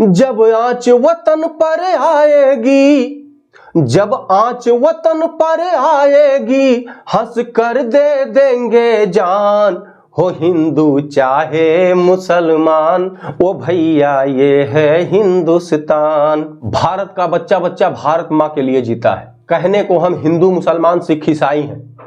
जब आँच वतन पर आएगी, जब आँच वतन पर आएगी, हंस कर दे देंगे जान। हो हिंदू चाहे मुसलमान, ओ भैया ये है हिंदुस्तान। भारत का बच्चा बच्चा भारत माँ के लिए जीता है। कहने को हम हिंदू मुसलमान सिख ईसाई हैं,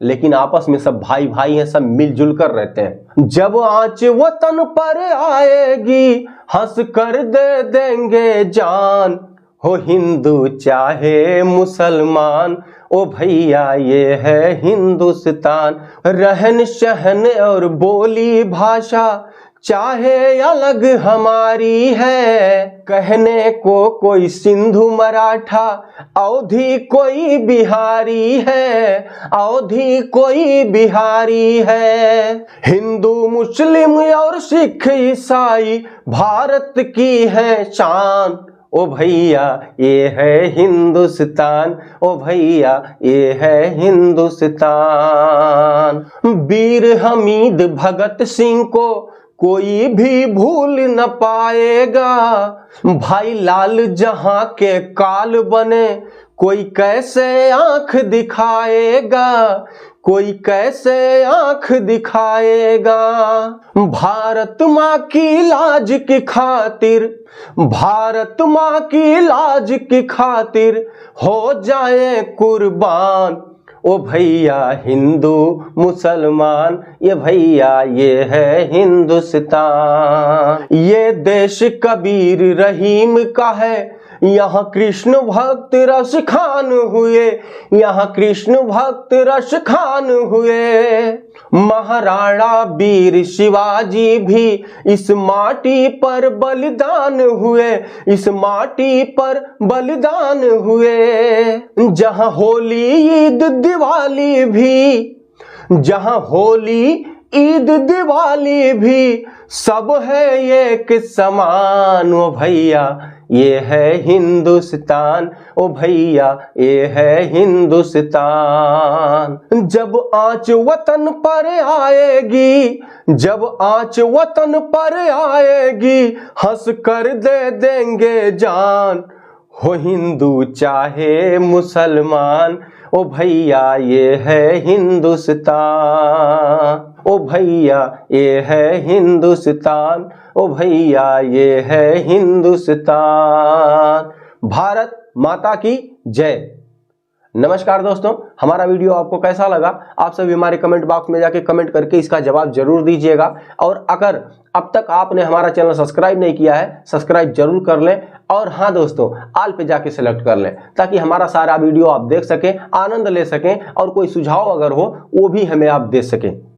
लेकिन आपस में सब भाई भाई हैं, सब मिलजुल कर रहते हैं। जब आँच वतन पर आएगी, हंस कर दे देंगे जान। हो हिंदू चाहे मुसलमान, ओ भैया ये है हिंदुस्तान। रहन सहन और बोली भाषा चाहे अलग हमारी है, कहने को कोई सिंधु मराठा, अवधी कोई बिहारी है, अवधी कोई बिहारी है। हिंदू मुस्लिम और सिख ईसाई भारत की है शान। ओ भैया ये है हिंदुस्तान, ओ भैया ये है हिंदुस्तान। वीर हमीद भगत सिंह को कोई भी भूल न पाएगा, भाई लाल जहां के काल बने कोई कैसे आंख दिखाएगा, कोई कैसे आंख दिखाएगा। भारत माँ की लाज की खातिर, भारत माँ की लाज की खातिर हो जाए कुर्बान। ओ भैया हिंदू मुसलमान, ये भैया ये है हिंदुस्तान। ये देश कबीर रहीम का है, यहाँ कृष्ण भक्त रस खान हुए, यहाँ कृष्ण भक्त रस खान हुए। महाराणा वीर शिवाजी भी इस माटी पर बलिदान हुए, इस माटी पर बलिदान हुए। जहाँ होली ईद दिवाली भी, जहाँ होली ईद दिवाली भी सब है एक समान। ओ भैया ये है हिंदुस्तान, ओ भैया ये है हिंदुस्तान। जब आँच वतन पर आएगी, जब आँच वतन पर आएगी, हंस कर दे देंगे जान। हो हिंदू चाहे मुसलमान, ओ भैया ये है हिंदुस्तान। ओ भैया ये है हिंदुस्तान, ओ भैया ये है हिंदुस्तान। भारत माता की जय। नमस्कार दोस्तों, हमारा वीडियो आपको कैसा लगा? आप सभी हमारे कमेंट बॉक्स में जाके कमेंट करके इसका जवाब जरूर दीजिएगा। और अगर अब तक आपने हमारा चैनल सब्सक्राइब नहीं किया है, सब्सक्राइब जरूर कर लें। और हाँ दोस्तों, ऑल पे जाके सिलेक्ट कर लें, ताकि हमारा सारा वीडियो आप देख सकें, आनंद ले सकें, और कोई सुझाव अगर हो वो भी हमें आप दे सकें।